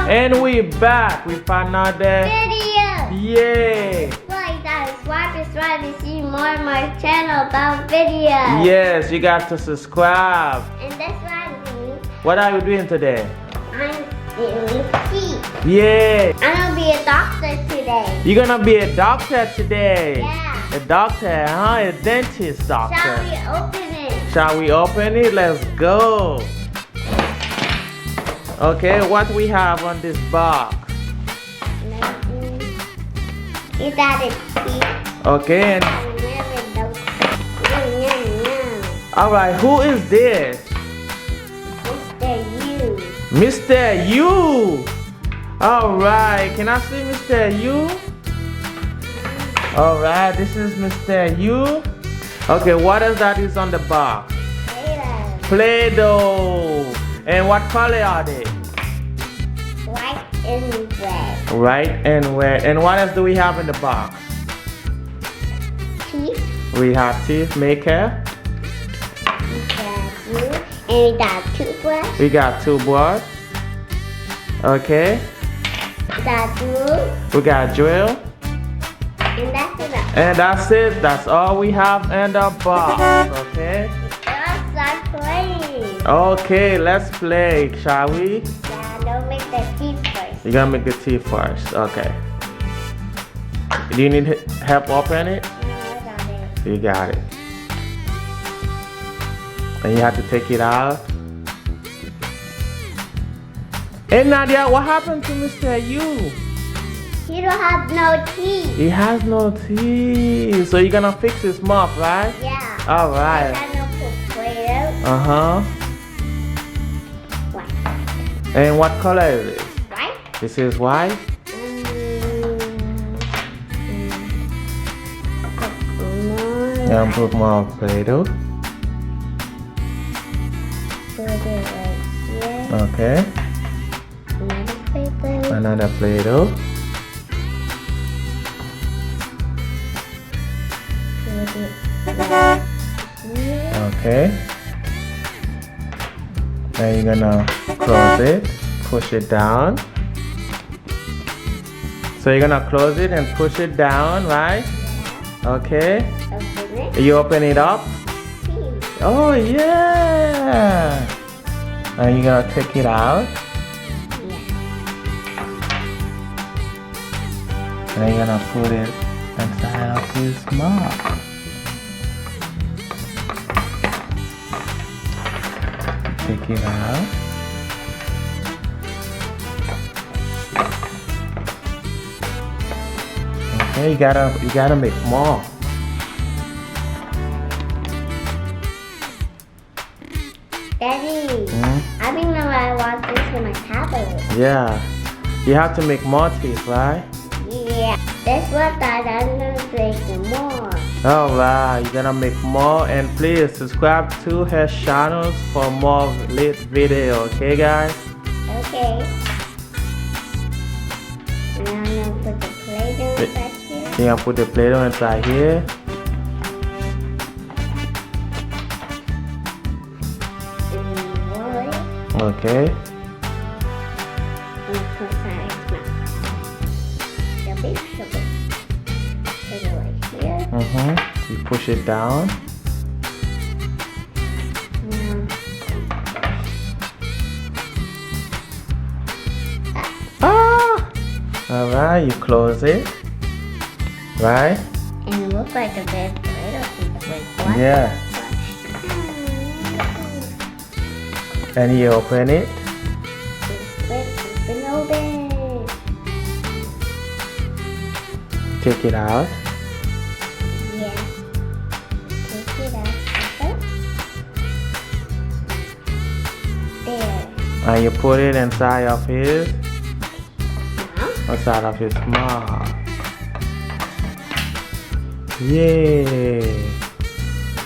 And we back with another video. Yay! Like that, subscribe to see more of my channel about videos. Yes, you got to subscribe. And that's what I'm doing. What are you doing today? I'm doing teeth. Yay! I'm gonna be a doctor today. You're gonna be a doctor today. Yeah. A doctor, huh? A dentist doctor. Shall we open it? Shall we open it? Let's go. Okay, what we have on this box? Is that a teeth? Okay, and all right, who is this? Mr. Mr. U. U. All right, can I see Mr. U? All right, this is Mr. U. Okay, what is that is on the box? Play-Doh. And what color are they? White and red. White and red. And what else do we have in the box? Teeth. We have teeth maker. And we got toothbrush. We got toothbrush. Okay. We got glue. We got drill. And that's it. And that's it. That's all we have in the box. Okay. Let's start playing. Okay, let's play, shall we? Yeah, don't make the teeth first. You're gonna make the teeth first. Okay. Do you need help open it? No, I got it. You got it. And you have to take it out. Hey Nadia, what happened to Mr. U? He don't have no teeth. He has no teeth. So you're gonna fix his mouth, right? Yeah. All right. I got no Play-Doh. Uh-huh. White. And what color is it? White? This is white? And put more Play-Doh. Put it right here. Okay. Another Play-Doh. Another Play-Doh. Put it right here. Okay. Now you're gonna close it, push it down. So you're gonna close it and push it down, right? Okay. Open it. You open it up. Teeth. Oh yeah. And you're gonna take it out. Yeah. And you're gonna put it inside of his mouth. Take it out. Okay, you gotta make more. Daddy, I think now I want this in my tablet. Yeah. You have to make more teeth, right? Yeah. That's what I'm gonna make more. Alright, you're gonna make more, and please subscribe to her channels for more lit video, okay guys? Okay. Now I'm gonna put the Play-Doh back here. You're gonna put the Play-Doh inside here. And roll it. Okay. And put that in its mouth. Shove it. Put it right here. You push it down. Ah! Alright, you close it. Right? And it looks like a big Play-Doh. Yeah. And you open it. Open. Take it out. Yeah. Take it out. There. And you put it inside of his Now. mouth. Yay!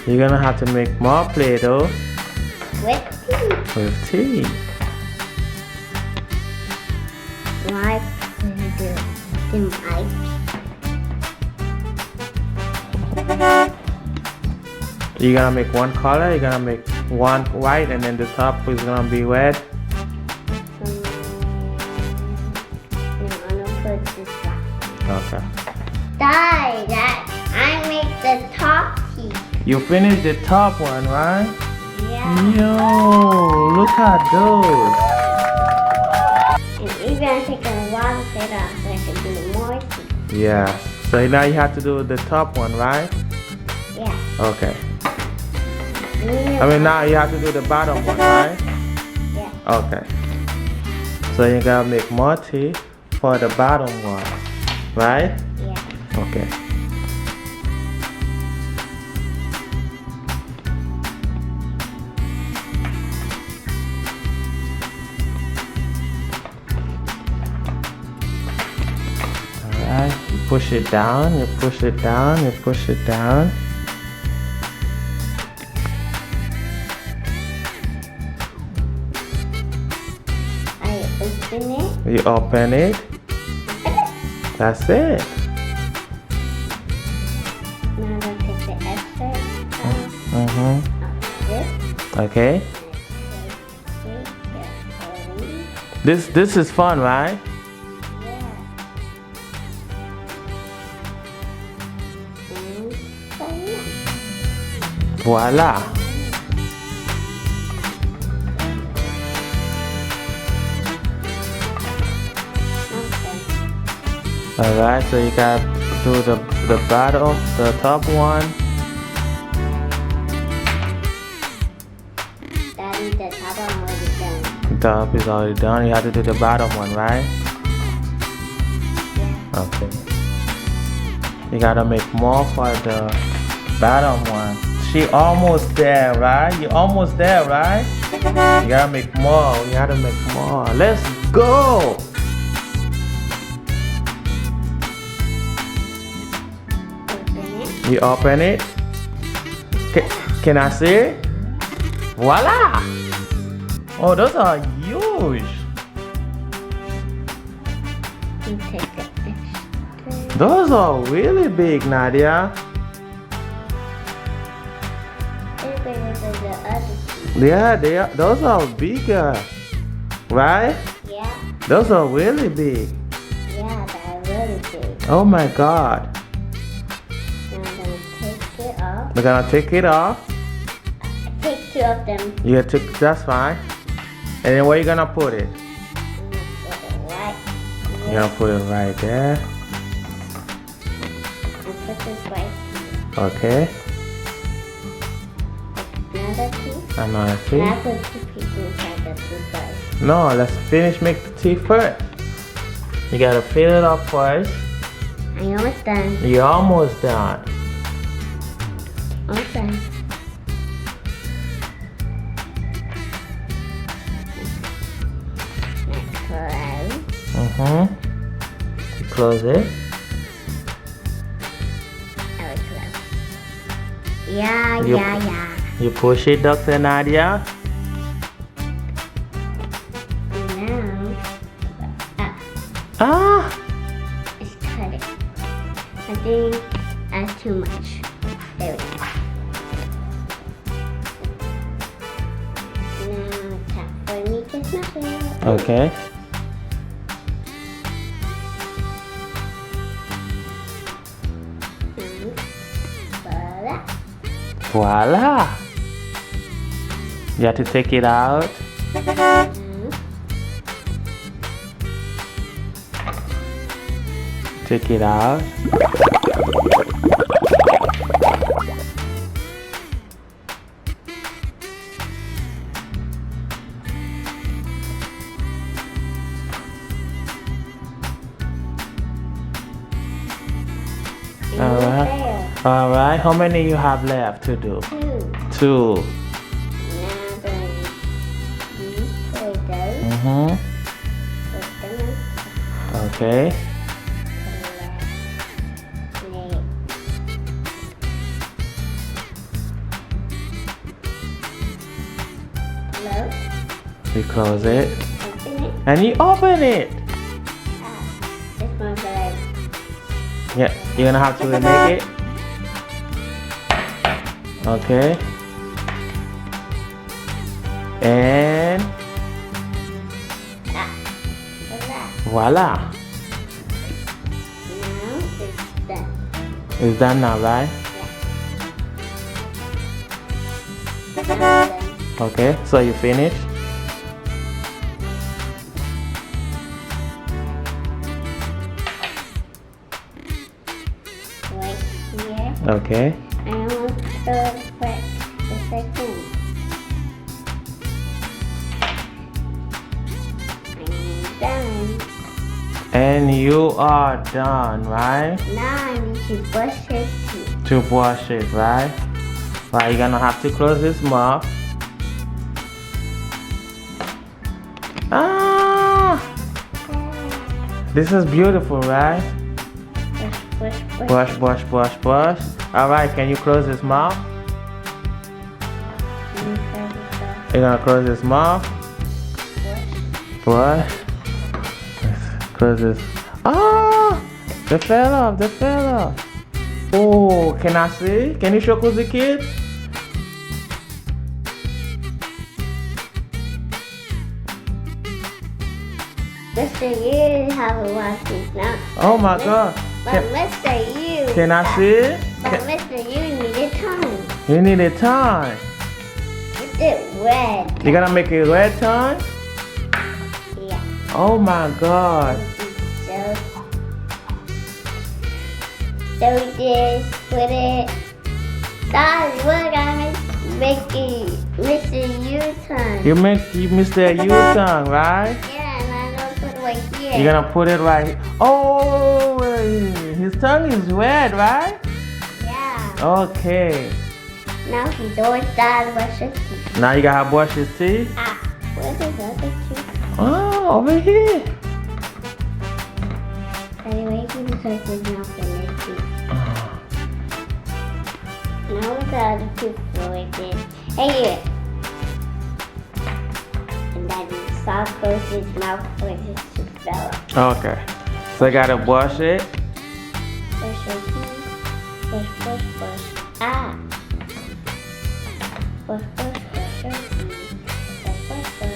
You're gonna have to make more Play-Doh With teeth. with teeth. Like Play-Doh. In my You're gonna make one color, you're gonna make one white, and then the top is gonna be red. Okay. That I make the top piece. You finished the top one, right? Yeah. Yo, look at those. And even take a while to fit off so I can do more teeth. Yeah. So now you have to do the top one, right? Yeah. Okay. I mean, now you have to do the bottom one, right? Yeah. Okay. So you gotta make more teeth for the bottom one, right? Yeah. Okay. Alright, you push it down, you push it down, you push it down. I open it. You open it. That's it. Now I'm going to take the extra out. Mm-hmm. This. Okay. This is fun, right? Yeah. And so yeah. Voila. Alright, so you got to do the bottom, the top one. Daddy, the top one already done. The top is already done. You have to do the bottom one, right? Yeah. Okay. You gotta make more for the bottom one. She almost there, right? You almost there, right? You gotta make more. You gotta make more. Let's go! Open it. You open it. Can I see it? Voila! Oh, those are huge. And take the extra. Those are really big, Nadia. It's bigger than the other two. Yeah, they are. Those are bigger, right? Yeah. Those are really big. Yeah, they're really big. Oh my God. Now I'm going to take it off. We're gonna take it off. Take two of them. You took. That's fine. And then where you gonna put it? I'm going to put it right You're here. gonna put it right there. And put this right here. Okay. Another piece. Another And I teeth. put two pieces inside the two first. No, let's finish make the teeth first. You gotta fill it up first. I'm almost done. You're almost done. Almost done. Next close. Mm-hmm. You close it. That was close. Yeah, You- yeah. You push it, Dr. Nadia. And now, Ah! let's cut it. I think that's too much. There we go. Now, time for me to smash it. Okay. And voila. Voila! You have to take it out. And Take it out. Alright. there. Alright, how many you have left to do? Two. Two. Now I'm going to use Play-Doh. Mm-hmm. Put them on Okay. Close. You close it. Open it. And you open it. This one's like Yeah, you're gonna have to remake it. Okay. And that. voila. Now It's done now, right? Okay, so you finished? Right here. Okay. I almost throw the second. I'm done. And you are done, right? Now I need to brush his teeth. To wash it, right? Right, you're gonna have to close his mouth. Ah! This is beautiful, right? Brush. Brush. Alright, can you close his mouth? You're gonna close his mouth. Brush. Close his. Ah! They fell off. Oh, can I see? Can you show Coolzkids? Mr. You haven't washed his mouth. Oh my God. But Mr. You. Can I see it? But Mr. You needed time. You need a time. It's it red. You're gonna make it red time? Yeah. Oh my God. So we just put it. Guys, we're gonna make it Mr. U-turn. You missed that U-turn, right? Yeah, and I'm gonna put it right here. You're gonna put it right. Oh, his tongue is red, right? Yeah. Okay. Now he's always done brush his teeth. Now you gotta brush his teeth. Ah, where's his other tooth? Oh, over here. Anyway, he looks like his mouth and his teeth. Now with the other tooth right there. Hey, and then stop close his mouth where his tooth fell out. Okay. So you gotta brush it. Brush your teeth. Brush. Ah. Brush your teeth. Brush. Brush your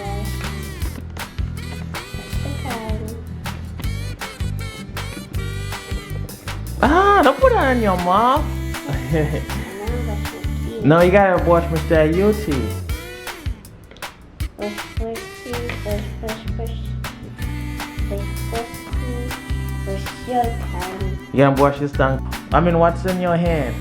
Ah, don't put that in your mouth. No, you gotta brush Mr. U teeth. Your tongue. You gonna brush his tongue. I mean, what's in your hand?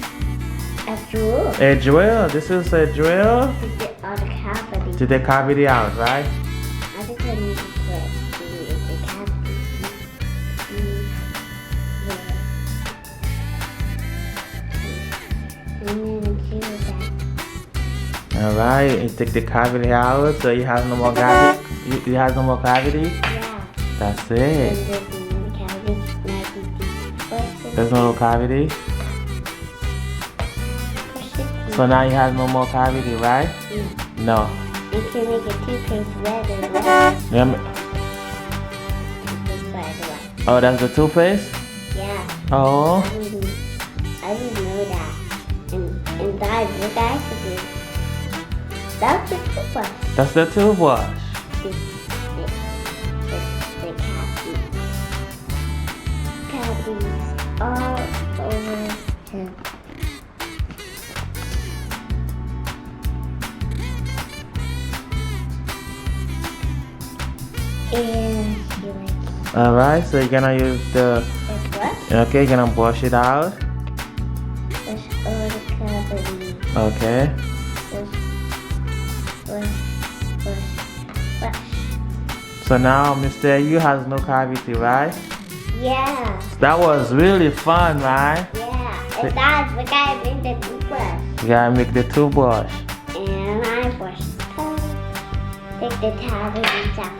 A drill. A drill. This is a drill To get all the cavity. to the cavity out, right? I think I need to put the cavity. And then do that. All right. You take the cavity out, so you have no more cavity. You have no more cavity. Yeah. That's And it. there's another cavity. Now I can push There's no cavity. it. So now you have no more cavity, right? No. You can make a toothpaste red and red. Yeah. This by the way. Oh, that's the toothpaste. Yeah. Oh. I didn't know that. And guys, what I could do. That's the toothbrush. That's the toothbrush. The cavities all over him. And he likes All right. So you're gonna use the. the brush. Okay, you're gonna brush it out. Brush all the cavities. Okay. Brush. So now Mr. U has no cavity, right? Yeah. That was really fun, right? Yeah. And that's the guy made the toothbrush. You gotta make the toothbrush. And I brush the tongue. Take the cavities out.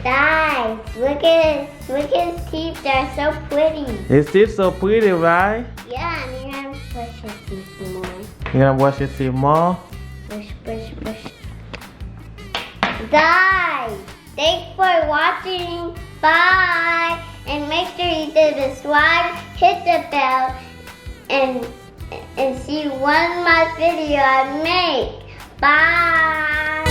Guys, look at his teeth. They're so pretty. His teeth so pretty, right? Yeah, and you're gonna brush his teeth more. You gonna brush your teeth more? Brush. Guys, thanks for watching. Bye. And make sure you subscribe, hit the bell, and see one more video I make. Bye.